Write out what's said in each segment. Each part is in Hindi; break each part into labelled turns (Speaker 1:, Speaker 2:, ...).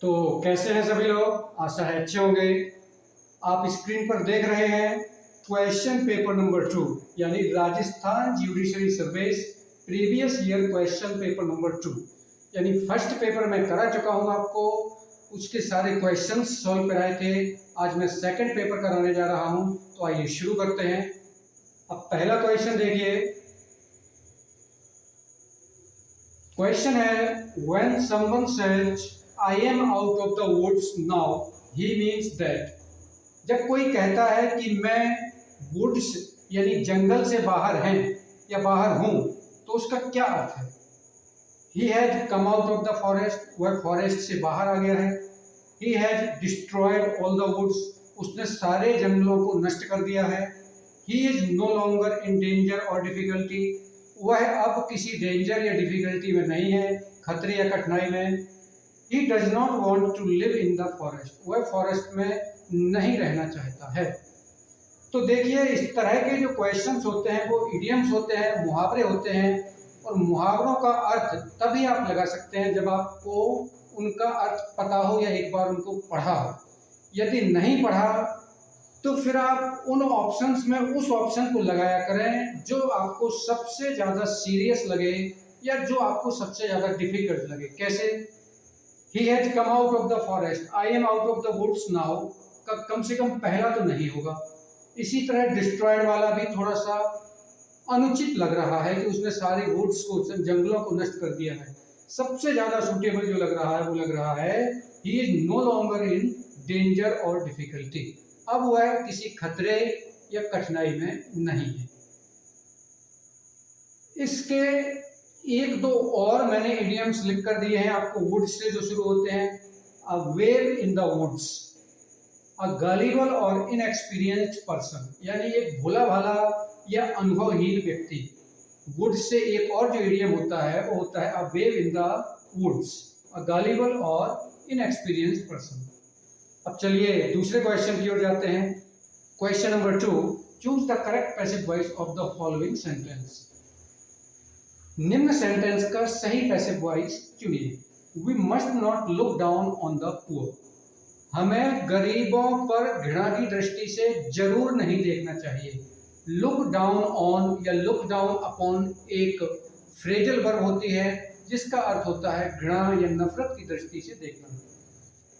Speaker 1: तो कैसे हैं सभी लोग? आशा है अच्छे होंगे। आप स्क्रीन पर देख रहे हैं क्वेश्चन पेपर नंबर 2 यानी Rajasthan judiciary service previous year question paper number 2 यानी फर्स्ट पेपर मैं करा चुका हूं आपको, उसके सारे क्वेश्चंस सॉल्व कराए थे। आज मैं सेकंड पेपर कराने जा रहा हूं, तो आइए शुरू करते हैं। अब पहला क्वेश्चन देखिए। क्वेश्चन है when someone says I am out of the woods now, he means that। जब कोई कहता है कि मैं वुड्स यानी जंगल से बाहर हैं या बाहर हूं, तो उसका क्या अर्थ है? He has come out of the forest, वह फॉरेस्ट से बाहर आ गया है। He has destroyed all the woods, उसने सारे जंगलों को नष्ट कर दिया है। He is no longer in danger or difficulty, वह अब किसी डेंजर या डिफिकल्टी में नहीं है, खतरे या कठिनाई में। He does not want to live in the forest, वह फॉरेस्ट में नहीं रहना चाहता है। तो देखिए, इस तरह के जो क्वेश्चंस होते हैं वो इडियम्स होते हैं, मुहावरे होते हैं, और मुहावरों का अर्थ तभी आप लगा सकते हैं जब आपको उनका अर्थ पता हो या एक बार उनको पढ़ा हो। यदि नहीं पढ़ा तो फिर आप उन ऑप्शंस में उस ऑप्शन को लगाया करें जो आपको सबसे ज़्यादा सीरियस लगे या जो आपको सबसे ज़्यादा डिफिकल्ट लगे। कैसे? He has come out of the forest, I am out of the woods now का कम से कम पहला तो नहीं होगा। इसी तरह डिस्ट्रॉयड वाला भी थोड़ा सा अनुचित लग रहा है कि उसने सारे वुड्स को, जंगलों को नष्ट कर दिया है। सबसे ज्यादा सूटेबल जो लग रहा है वो लग रहा है he is no longer in danger or difficulty, अब वह किसी खतरे या कठिनाई में नहीं है। इसके एक दो और मैंने इडियम्स लिख कर दिए हैं आपको, वुड्स से जो शुरू होते हैं। A wave in the woods, a gullible और इनएक्सपीरियंस्ड पर्सन, यानी एक भोला भाला या अनुभवहीन व्यक्ति। वुड्स से एक और जो इडियम होता है वो होता है a wave in the woods, a gullible और इनएक्सपीरियंस्ड पर्सन। अब चलिए दूसरे क्वेश्चन की ओर जाते हैं। Question number 2, choose the correct passive voice of the following sentence. निम्न सेंटेंस का सही पैसिव वॉइस चुनिए। We must not look down on the poor, हमें गरीबों पर घृणा की दृष्टि से जरूर नहीं देखना चाहिए। लुक डाउन ऑन या लुक डाउन अपॉन एक फ्रेजल वर्ब होती है जिसका अर्थ होता है घृणा या नफरत की दृष्टि से देखना।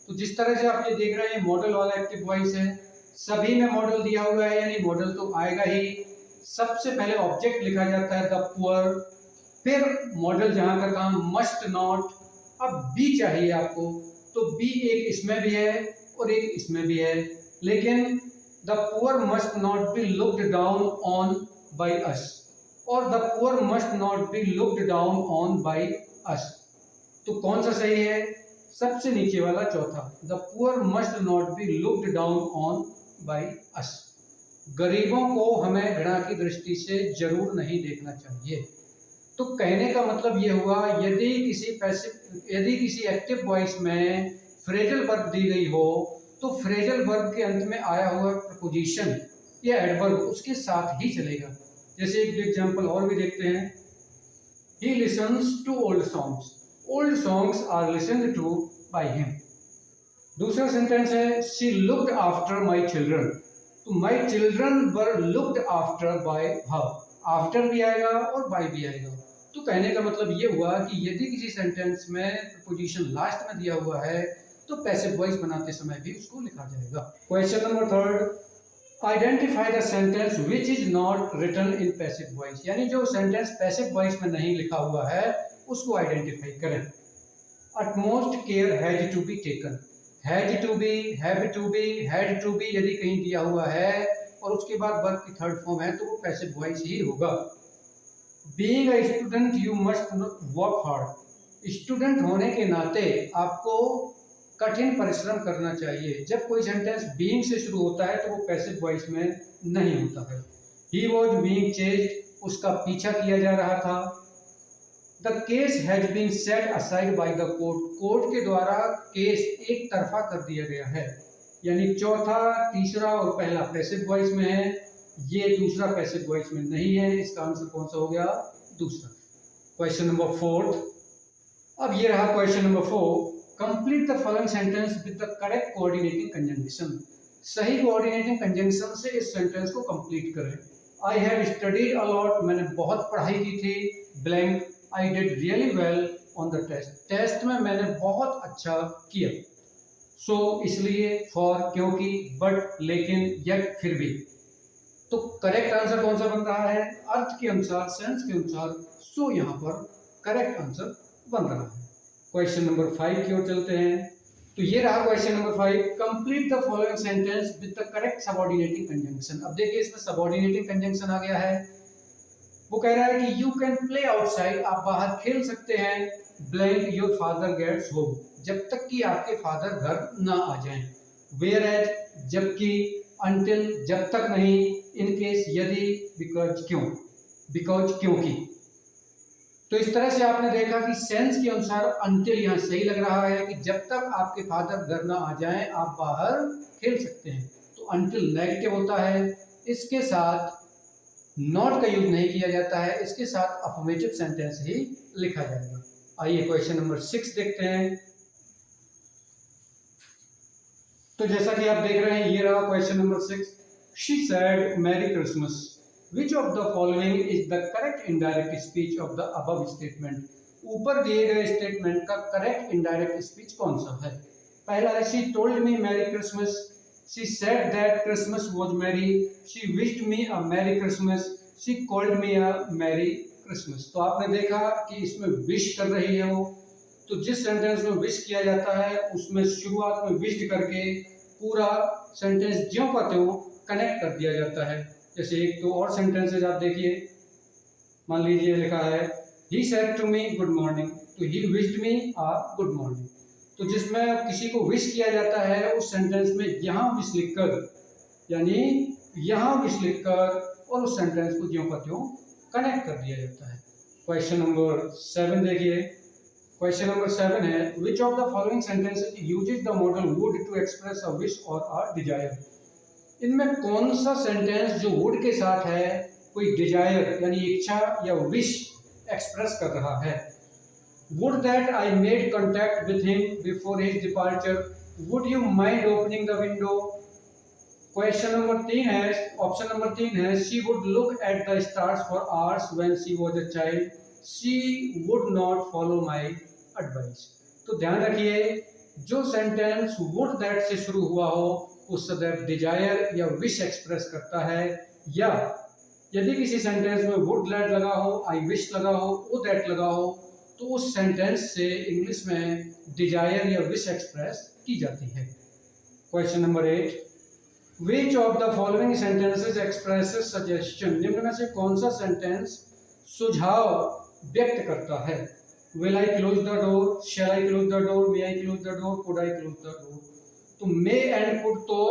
Speaker 1: तो जिस तरह से आप ये देख रहे हैं मॉडल वाला एक्टिव वॉइस है, सभी में मॉडल दिया हुआ है यानी मॉडल तो आएगा ही। सबसे पहले ऑब्जेक्ट लिखा जाता है द पुअर, फिर मॉडल जहां का काम मस्ट नॉट। अब बी चाहिए आपको, तो बी एक इसमें भी है और एक इसमें भी है, लेकिन the poor must not be looked down on by us और the poor must not be looked down on by us. तो कौन सा सही है? सबसे नीचे वाला चौथा, the poor must not be looked down on by us. गरीबों को हमें घृणा की दृष्टि से जरूर नहीं देखना चाहिए। तो कहने का मतलब ये हुआ, यदि किसी एक्टिव वॉइस में फ्रेजल वर्ब दी गई हो तो फ्रेजल वर्ब के अंत में आया हुआ प्रपोजिशन या एडवर्ब उसके साथ ही चलेगा। जैसे एक एग्जांपल और भी देखते हैं। He listens to old songs, old songs are listened to by him। दूसरा सेंटेंस है she looked after my children, तो my children were looked after by her। After भी आएगा और बाय भी आएगा। तो कहने का मतलब ये हुआ कि यदि किसी सेंटेंस में प्रपोजिशन लास्ट में दिया हुआ है तो पैसिव वॉइस बनाते समय भी उसको लिखा जाएगा। Question number 3, identify the sentence which is not written in passive voice, यानी जो सेंटेंस पैसिव वॉइस में नहीं लिखा हुआ है उसको आइडेंटिफाई करें। Utmost care has to be taken, has to be, have to be, had to be यदि कहीं दिया हुआ है और उसके बाद वर्ब की थर्ड फॉर्म है तो वो पैसिव वॉइस ही होगा। Being a student you must work hard, student होने के नाते आपको कठिन परिश्रम करना चाहिए। जब कोई सेंटेंस बीइंग से शुरू होता है तो वो पैसिव वॉइस में नहीं होता है। ही वॉज बीइंग चेज्ड, उसका पीछा किया जा रहा था। The case has been set aside by the court, court के द्वारा केस एक तरफा कर दिया गया है। यानी चौथा, तीसरा और पहला पैसिव वॉइस में है, ये दूसरा पैसिव वॉइस में नहीं है। इसका आंसर कौन सा हो गया? दूसरा। क्वेश्चन नंबर 4, अब ये रहा question number 4, complete the following sentence with the correct coordinating conjunction. सही कोऑर्डिनेटिंग कंजंक्शन से इस सेंटेंस को कंप्लीट करें। I have studied a lot, मैंने बहुत पढ़ाई की थी, blank, I did really well on the test, test में मैंने बहुत अच्छा किया। सो इसलिए, फॉर क्योंकि, बट लेकिन, यट फिर भी। तो करेक्ट आंसर कौन सा बन रहा है? अर्थ के अनुसार, सेंस के अनुसार, सो यहाँ पर करेक्ट आंसर बन रहा है। क्वेश्चन नंबर 5 की ओर चलते हैं। तो ये रहा question number 5, complete the following sentence with the correct subordinating conjunction. अब देखिए इसमें सबऑर्डिनेटिंग कंजंक्शन आ गया है। वो कह रहा है कि यू कैन प्ले आउटसाइड, आप बाहर खेल सकते हैं, blank your father gets home, जब तक कि आपके फादर घर ना आ जाएं, वेयर एज, जबकि, अंटिल, जब तक नहीं, इन केस, यदि, बिकॉज, क्यों, बिकॉज, क्योंकि। तो इस तरह से आपने देखा कि सेंस के अनुसार अंटिल यहाँ सही लग रहा है कि जब तक आपके फादर घर ना आ जाएं आप बाहर खेल सकते हैं। तो अंटिल नेगेटिव होता है, इसके साथ नॉट का यूज नहीं किया जाता है, इसके साथ अफर्मेटिव सेंटेंस ही लिखा जाएगा। आइए क्वेश्चन नंबर 6 देखते हैं। तो जैसा कि आप देख रहे हैं ये रहा question number 6। She said merry Christmas, which of the following is the correct indirect speech of the above statement. ऊपर दिए गए स्टेटमेंट का करेक्ट इनडायरेक्ट स्पीच कौन सा है? पहला है she told me merry Christmas, she said that Christmas was merry, she wished me a merry Christmas, she called me a merry Christmas. तो आपने देखा कि इसमें विश कर रही है वो, तो जिस सेंटेंस में विश किया जाता है उसमें शुरुआत में विश्ड करके पूरा सेंटेंस ज्यों का त्यों कनेक्ट कर दिया जाता है। जैसे एक तो और सेंटेंसेज आप देखिए, मान लीजिए लिखा है he said to me good morning, तो he wished me a good morning. तो जिसमें किसी को विश किया जाता है उस सेंटेंस में यहाँ विश लिखकर, यानी यहाँ विश लिखकर और उस सेंटेंस को ज्यों का त्यों कनेक्ट कर दिया जाता है। क्वेश्चन नंबर 7 देखिए। क्वेश्चन नंबर 7 है which of the following sentences uses the modal would to express a wish और अ डिजायर। इनमें कौन सा सेंटेंस जो वुड के साथ है कोई डिजायर यानी इच्छा या विश एक्सप्रेस कर रहा है। Would that I made contact with him before his departure, would you mind opening the window. Question number 3 है, ऑप्शन नंबर 3 है she would look at the stars for hours when she was a child, she would not follow my advice. तो ध्यान रखिए जो सेंटेंस वुड दैट से शुरू हुआ हो उस दैट डिजायर या विश एक्सप्रेस करता है, या यदि किसी सेंटेंस में वुड दैट लगा हो, आई विश लगा हो, वो दैट लगा हो, तो उस सेंटेंस से इंग्लिश में डिजायर या विश एक्सप्रेस की जाती है। Question number 8, which of the following sentences expresses suggestion. निम्न में से कौन सा सेंटेंस सुझाव व्यक्त करता है। Will I close the door, shall I close the door, may I close the door, could I close the door. तो मे एंड कुड तो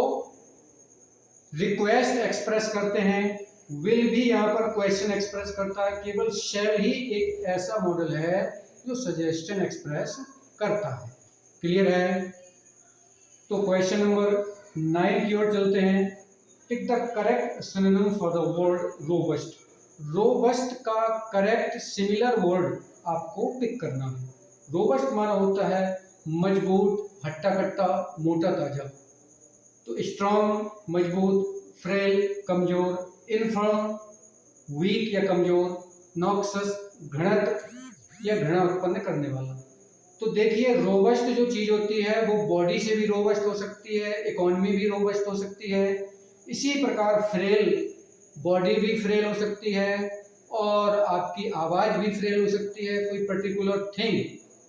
Speaker 1: रिक्वेस्ट एक्सप्रेस करते हैं, विल भी यहाँ पर क्वेश्चन एक्सप्रेस करता है, केवल शैल ही एक ऐसा मॉडल है जो सजेशन एक्सप्रेस करता है। क्लियर है? तो क्वेश्चन नंबर 9 की ओर चलते हैं। Tick the correct synonym for the word robust. Robust का करेक्ट सिमिलर वर्ड आपको पिक करना है। रोबस्ट माना होता है मजबूत, हट्टा कट्टा, मोटा ताजा। तो स्ट्रॉन्ग मजबूत, फ्रेल कमजोर, इनफर्म वीक या कमजोर, नॉक्सस घृणित या घृणा उत्पन्न करने वाला। तो देखिए रोबस्ट जो चीज होती है वो बॉडी से भी रोबस्ट हो सकती है, इकोनॉमी भी रोबस्ट हो सकती है। इसी प्रकार फ्रेल, बॉडी भी फ्रेल हो सकती है और आपकी आवाज भी फ्रेल हो सकती है। कोई पर्टिकुलर थिंग,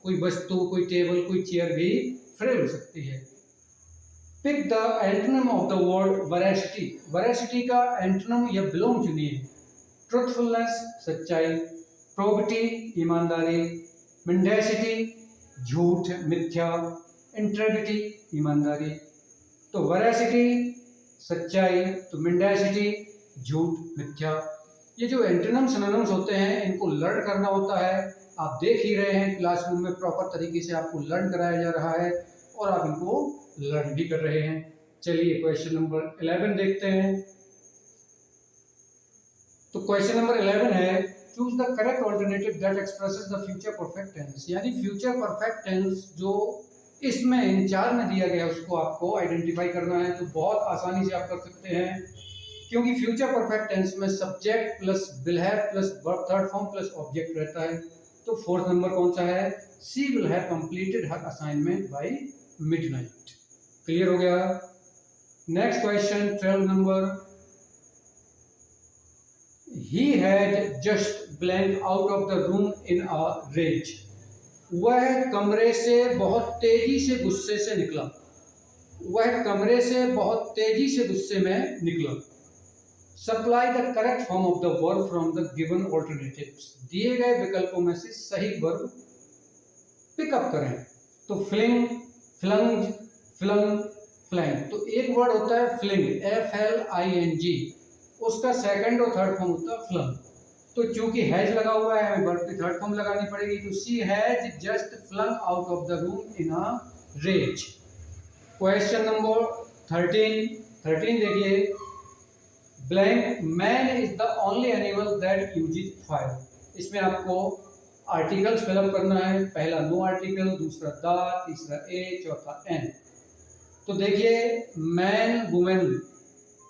Speaker 1: कोई वस्तु, कोई टेबल, कोई चेयर भी फ्रेल हो सकती है। Pick the antonym of the word veracity. Veracity का एंटोनिम या विलोम चुनिए। ट्रुथफुलनेस सच्चाई, प्रोबिटी ईमानदारी, मेंडेसिटी झूठ मिथ्या, इंटेग्रिटी ईमानदारी। तो वेरासिटी सच्चाई, तो मेंडेसिटी झूठ मिथ्या। ये जो एंटोनिम सिनोनिम्स होते हैं इनको लर्न करना होता है। आप देख ही रहे हैं क्लासरूम में प्रॉपर तरीके से आपको लर्न कराया जा रहा है और आप इनको लर्न भी कर रहे हैं। चलिए क्वेश्चन नंबर 11 देखते हैं। तो क्वेश्चन नंबर 11 है choose the correct alternative that expresses the future perfect tense. यानी फ्यूचर परफेक्ट टेंस जो इसमें इन 4 में दिया गया उसको आपको आइडेंटिफाई करना है, तो बहुत आसानी से आप कर सकते हैं, क्योंकि फ्यूचर परफेक्ट टेंस में subject plus will have plus verb third form plus object रहता है। तो फोर्थ नंबर कौन सा है? She will have completed her assignment bye midnight. Clear हो गया? Next question 12 number, he had just blanked out of the room in a rage। वह कमरे से बहुत तेजी से गुस्से से निकला। वह कमरे से बहुत तेजी से गुस्से में निकला। Supply the correct form of the verb from the given alternatives. दिए गए विकल्पों में से सही वर्ब पिकअप करें। तो फ्लिंग, फ्लंज, फ्लंग, फ्लैंग। तो एक वर्ड होता है फ्लिंग, FLING, उसका सेकंड और थर्ड फॉर्म होता है फ्लंग। तो चूंकि हैज लगा हुआ है, हमें वर्ब की थर्ड फॉर्म लगानी पड़ेगी। तो she has just flung out of the room in a rage. Question number 13 देखिए, blank man is the only animal that uses fire. इसमें आपको आर्टिकल्स फिलअप करना है। पहला नो आर्टिकल, दूसरा द, तीसरा ए, चौथा एन। तो देखिए मैन, वुमेन,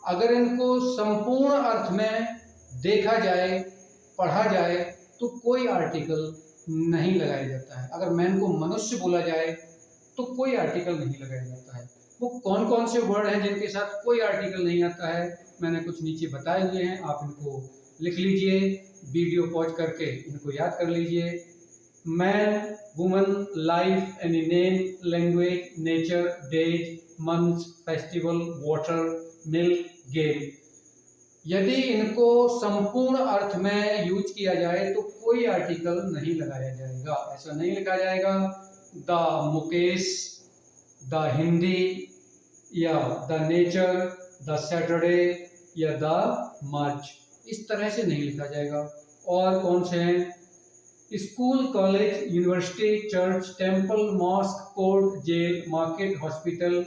Speaker 1: अगर इनको संपूर्ण अर्थ में देखा जाए, पढ़ा जाए, तो कोई आर्टिकल नहीं लगाया जाता है। अगर मैन को मनुष्य बोला जाए तो कोई आर्टिकल नहीं लगाया जाता है। वो कौन कौन से वर्ड हैं जिनके साथ कोई आर्टिकल नहीं आता है, मैंने कुछ नीचे बताए हुए हैं, आप इनको लिख लीजिए, वीडियो पॉज करके इनको याद कर लीजिए। Man, woman, life, any name, language, nature, days, months, festival, water, milk, game. यदि इनको संपूर्ण अर्थ में यूज किया जाए तो कोई आर्टिकल नहीं लगाया जाएगा। ऐसा नहीं लिखा जाएगा द मुकेश, द हिंदी, या द नेचर, द सैटरडे, या द मार्च। इस तरह से नहीं लिखा जाएगा। और कौन से हैं? School, college, university, church, temple, mosque, court, jail, market, hospital.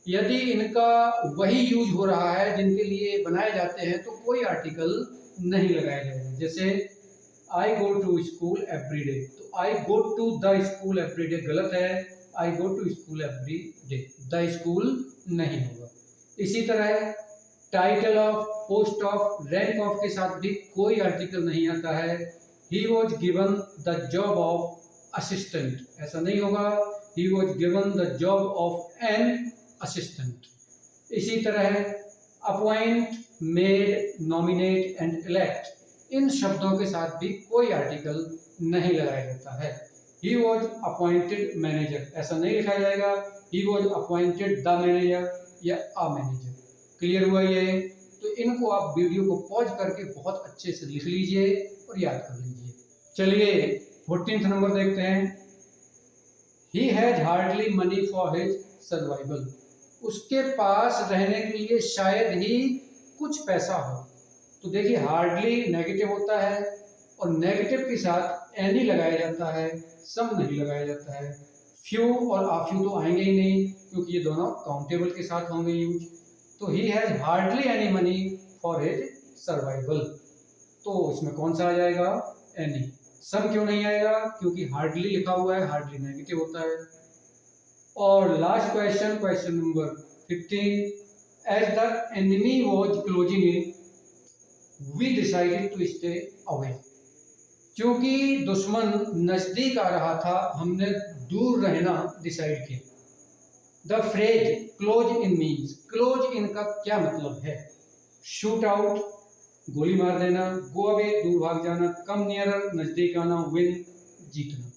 Speaker 1: यदि इनका वही यूज हो रहा है जिनके लिए बनाए जाते हैं तो कोई आर्टिकल नहीं लगाया जाएगा। जैसे I go to school every day, तो I go to the school every day गलत है, I go to school every day, the school नहीं होगा। इसी तरह title of, post of, rank of के साथ भी कोई आर्टिकल नहीं आता है। He was given the job of assistant, ऐसा नहीं होगा, he was given the job of an assistant. इसी तरह appoint, made, nominate and elect, इन शब्दों के साथ भी कोई आर्टिकल नहीं लगाया जाता है। ही वॉज अपॉइंटेड मैनेजर, ऐसा नहीं लिखा जाएगा he was appointed the manager या अ मैनेजर। क्लियर हुआ ये? तो इनको आप वीडियो को पॉज करके बहुत अच्छे से लिख लीजिए और याद कर लीजिए। चलिए 14th नंबर देखते हैं। He has hardly money for his survival. उसके पास रहने के लिए शायद ही कुछ पैसा हो। तो देखिए हार्डली नेगेटिव होता है और नेगेटिव के साथ एनी लगाया जाता है, सम नहीं लगाया जाता है। फ्यू और आफ्यू तो आएंगे ही नहीं क्योंकि ये दोनों काउंटेबल के साथ होंगे यूज। तो he has hardly any money for his survival, तो इसमें कौन सा आ जाएगा? एनी। सम क्यों नहीं आएगा? क्योंकि हार्डली लिखा हुआ है, हार्डली नेगेटिव होता है। और last question, question number 15, as the enemy was closing in we decided to stay away. क्योंकि दुश्मन नजदीक आ रहा था, हमने दूर रहना डिसाइड किया। The phrase close in means, close in का क्या मतलब है? शूट आउट, गोली मार देना, गो अवे, दूर भाग जाना, कम नियरर, नजदीक आना, विन, जीतना।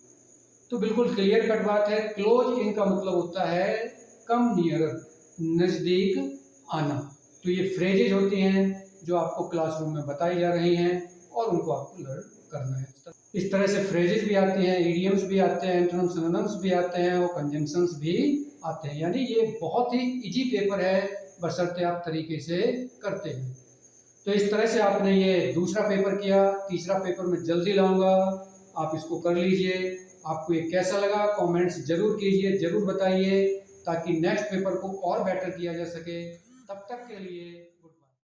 Speaker 1: तो बिल्कुल क्लियर कट बात है, क्लोज इन का मतलब होता है कम नियरर, नजदीक आना। तो ये फ्रेजेज होती हैं जो आपको क्लासरूम में बताई जा रही हैं और उनको आपको लर्न करना है। इस तरह से फ्रेजेज भी आती हैं, इडियम्स भी आते हैं, एंटोनिम्स सिनोनिम्स भी आते हैं और कंजंक्शंस भी आते हैं। यानी ये बहुत ही इजी पेपर है बशर्ते आप तरीके से करते हैं। तो इस तरह से आपने ये दूसरा पेपर किया, तीसरा पेपर मैं जल्दी लाऊंगा, आप इसको कर लीजिए। आपको ये कैसा लगा कमेंट्स जरूर कीजिए, जरूर बताइए ताकि नेक्स्ट पेपर को और बेटर किया जा सके। तब तक के लिए